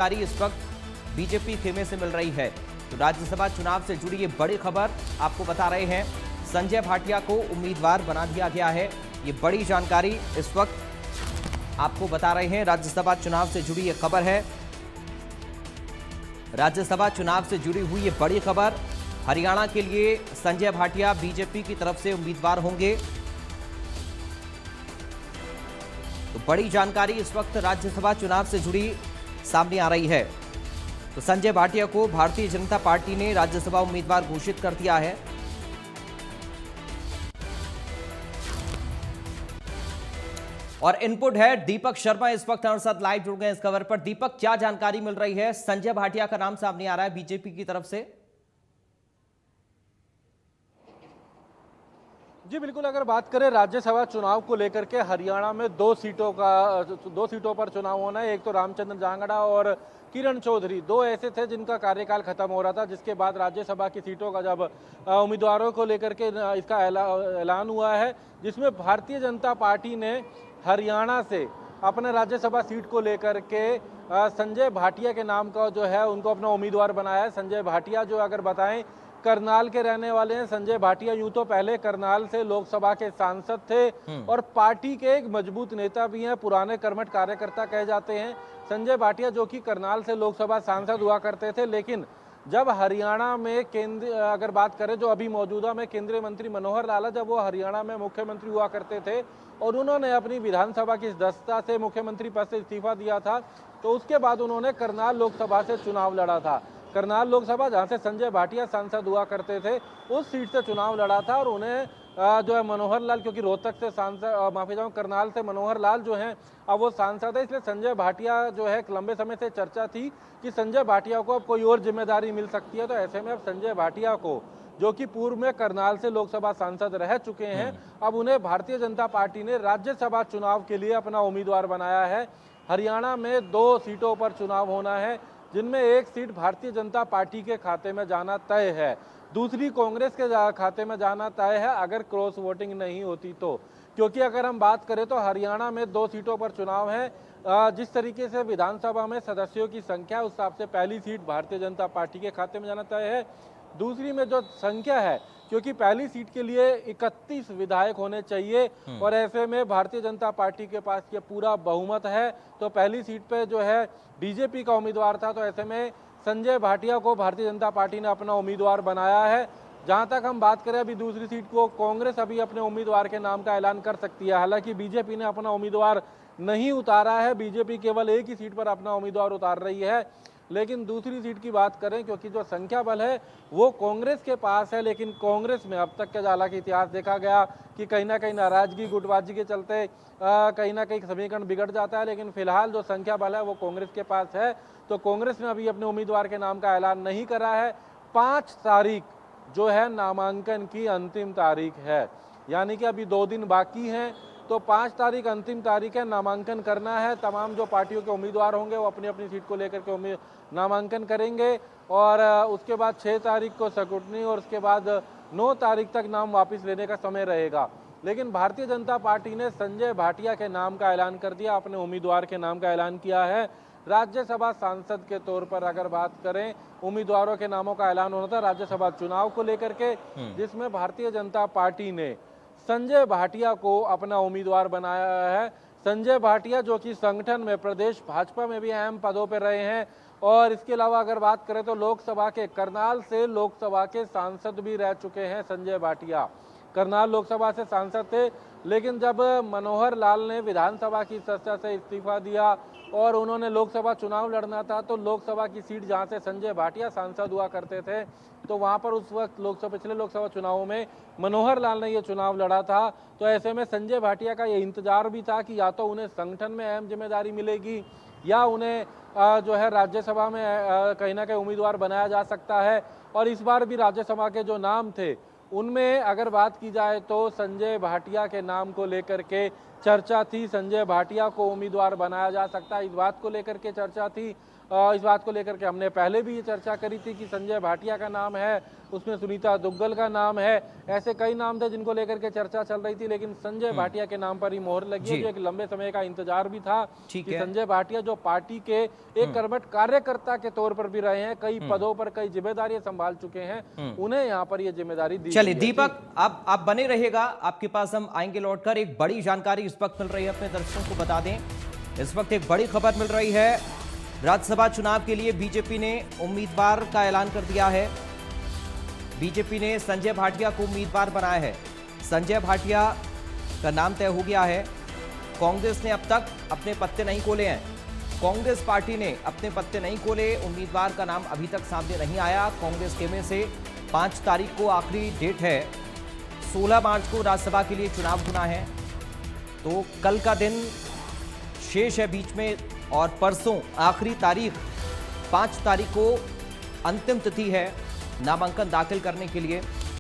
जानकारी इस वक्त बीजेपी खेमे से मिल रही है। तो राज्यसभा चुनाव से जुड़ी ये बड़ी खबर आपको बता रहे हैं। संजय भाटिया को उम्मीदवार बना दिया गया है। ये बड़ी जानकारी इस वक्त आपको बता रहे हैं। राज्यसभा चुनाव से जुड़ी ये खबर है। राज्यसभा चुनाव से जुड़ी हुई ये बड़ी खबर। हरियाणा के लिए संजय भाटिया बीजेपी की तरफ से उम्मीदवार होंगे। तो बड़ी जानकारी इस वक्त राज्यसभा चुनाव से जुड़ी सामने आ रही है। तो संजय भाटिया को भारतीय जनता पार्टी ने राज्यसभा उम्मीदवार घोषित कर दिया है। और इनपुट है दीपक शर्मा इस वक्त हमारे साथ लाइव जुड़ गए इस खबर पर। दीपक, क्या जानकारी मिल रही है? संजय भाटिया का नाम सामने आ रहा है बीजेपी की तरफ से। जी बिल्कुल, अगर बात करें राज्यसभा चुनाव को लेकर के, हरियाणा में दो सीटों पर चुनाव होना है। एक तो रामचंद्र जांगड़ा और किरण चौधरी, दो ऐसे थे जिनका कार्यकाल खत्म हो रहा था, जिसके बाद राज्यसभा की सीटों का जब उम्मीदवारों को लेकर के इसका ऐलान हुआ है, जिसमें भारतीय जनता पार्टी ने हरियाणा से अपने राज्यसभा सीट को लेकर के संजय भाटिया के नाम का जो है उनको अपना उम्मीदवार बनाया है। संजय भाटिया जो अगर बताएं करनाल के रहने वाले हैं। संजय भाटिया यूं तो पहले करनाल से लोकसभा के सांसद थे और पार्टी के एक मजबूत नेता भी हैं, पुराने कर्मठ कार्यकर्ता कहे जाते हैं संजय भाटिया, जो कि करनाल से लोकसभा सांसद हुआ करते थे। लेकिन जब हरियाणा में अगर बात करें जो अभी मौजूदा में केंद्रीय मंत्री मनोहर लाल, जब वो हरियाणा में मुख्यमंत्री हुआ करते थे और उन्होंने अपनी विधानसभा की सदस्यता से मुख्यमंत्री पद से इस्तीफा दिया था, तो उसके बाद उन्होंने करनाल लोकसभा से चुनाव लड़ा था। करनाल लोकसभा, जहां से संजय भाटिया सांसद हुआ करते थे, उस सीट से चुनाव लड़ा था और उन्हें जो है मनोहर लाल, क्योंकि रोहतक से सांसद, माफी चाहूँ, करनाल से मनोहर लाल जो हैं अब वो सांसद है, इसलिए संजय भाटिया जो है लंबे समय से चर्चा थी कि संजय भाटिया को अब कोई और जिम्मेदारी मिल सकती है। तो ऐसे में अब संजय भाटिया को, जो कि पूर्व में करनाल से लोकसभा सांसद रह चुके हैं, अब उन्हें भारतीय जनता पार्टी ने राज्यसभा चुनाव के लिए अपना उम्मीदवार बनाया है। हरियाणा में दो सीटों पर चुनाव होना है, जिनमें एक सीट भारतीय जनता पार्टी के खाते में जाना तय है, दूसरी कांग्रेस के खाते में जाना तय है अगर क्रॉस वोटिंग नहीं होती तो। क्योंकि अगर हम बात करें तो हरियाणा में दो सीटों पर चुनाव है। जिस तरीके से विधानसभा में सदस्यों की संख्या, उस हिसाब से पहली सीट भारतीय जनता पार्टी के खाते में जाना तय है। दूसरी में जो संख्या है, क्योंकि पहली सीट के लिए 31 विधायक होने चाहिए और ऐसे में भारतीय जनता पार्टी के पास ये पूरा बहुमत है, तो पहली सीट पे जो है बीजेपी का उम्मीदवार था, तो ऐसे में संजय भाटिया को भारतीय जनता पार्टी ने अपना उम्मीदवार बनाया है। जहां तक हम बात करें अभी दूसरी सीट को, कांग्रेस अभी अपने उम्मीदवार के नाम का ऐलान कर सकती है। हालांकि बीजेपी ने अपना उम्मीदवार नहीं उतारा है, बीजेपी केवल एक ही सीट पर अपना उम्मीदवार उतार रही है। लेकिन दूसरी सीट की बात करें, क्योंकि जो संख्या बल है वो कांग्रेस के पास है, लेकिन कांग्रेस में अब तक का हालांकि इतिहास देखा गया कि कहीं ना कहीं नाराजगी, गुटबाजी के चलते कहीं ना कहीं समीकरण बिगड़ जाता है। लेकिन फिलहाल जो संख्या बल है वो कांग्रेस के पास है, तो कांग्रेस ने अभी अपने उम्मीदवार के नाम का ऐलान नहीं करा है। 5 तारीख जो है नामांकन की अंतिम तारीख है, यानी कि अभी 2 दिन बाकी हैं, तो 5 तारीख अंतिम तारीख है, नामांकन करना है। तमाम जो पार्टियों के उम्मीदवार होंगे वो अपनी अपनी सीट को लेकर के नामांकन करेंगे और उसके बाद 6 तारीख को स्क्रूटनी और उसके बाद 9 तारीख तक नाम वापस लेने का समय रहेगा। लेकिन भारतीय जनता पार्टी ने संजय भाटिया के नाम का ऐलान कर दिया, अपने उम्मीदवार के नाम का ऐलान किया है। राज्यसभा सांसद के तौर पर अगर बात करें, उम्मीदवारों के नामों का ऐलान होना था राज्यसभा चुनाव को लेकर के, जिसमें भारतीय जनता पार्टी ने संजय भाटिया को अपना उम्मीदवार बनाया है। संजय भाटिया जो कि संगठन में, प्रदेश भाजपा में भी अहम पदों पर रहे हैं और इसके अलावा अगर बात करें तो लोकसभा के, करनाल से लोकसभा के सांसद भी रह चुके हैं संजय भाटिया। करनाल लोकसभा से सांसद थे, लेकिन जब मनोहर लाल ने विधानसभा की सदस्यता से इस्तीफा दिया और उन्होंने लोकसभा चुनाव लड़ना था, तो लोकसभा की सीट जहां से संजय भाटिया सांसद हुआ करते थे, तो वहां पर उस वक्त पिछले लोकसभा चुनावों में मनोहर लाल ने ये चुनाव लड़ा था। तो ऐसे में संजय भाटिया का ये इंतजार भी था कि या तो उन्हें संगठन में अहम जिम्मेदारी मिलेगी या उन्हें जो है राज्यसभा में कहीं ना कहीं उम्मीदवार बनाया जा सकता है। और इस बार भी राज्यसभा के जो नाम थे उनमें अगर बात की जाए तो संजय भाटिया के नाम को लेकर के चर्चा थी, संजय भाटिया को उम्मीदवार बनाया जा सकता है, इस बात को लेकर के चर्चा थी। इस बात को लेकर के हमने पहले भी ये चर्चा करी थी कि संजय भाटिया का नाम है, उसमें सुनीता दुग्गल का नाम है, ऐसे कई नाम थे जिनको लेकर के चर्चा चल रही थी, लेकिन संजय भाटिया के नाम पर ही मोहर लगी है। एक लंबे समय का इंतजार भी था कि संजय भाटिया जो पार्टी के एक कर्मठ कार्यकर्ता के तौर पर भी रहे हैं, कई पदों पर कई जिम्मेदारियां संभाल चुके हैं, उन्हें यहाँ पर ये जिम्मेदारी दी। चलिए दीपक, आप बने रहिएगा, आपके पास हम आएंगे लौटकर। एक बड़ी जानकारी इस वक्त मिल रही है, अपने दर्शकों को बता दें। इस वक्त एक बड़ी खबर मिल रही है, राज्यसभा चुनाव के लिए बीजेपी ने उम्मीदवार का ऐलान कर दिया है। बीजेपी ने संजय भाटिया को उम्मीदवार बनाया है। संजय भाटिया का नाम तय हो गया है। कांग्रेस ने अब तक अपने पत्ते नहीं खोले हैं। कांग्रेस पार्टी ने अपने पत्ते नहीं खोले, उम्मीदवार का नाम अभी तक सामने नहीं आया। कांग्रेस के में से 5 तारीख को आखिरी डेट है, 16 मार्च को राज्यसभा के लिए चुनाव होना है, तो कल का दिन शेष है बीच में, और परसों आखिरी तारीख 5 तारीख को अंतिम तिथि है नामांकन दाखिल करने के लिए।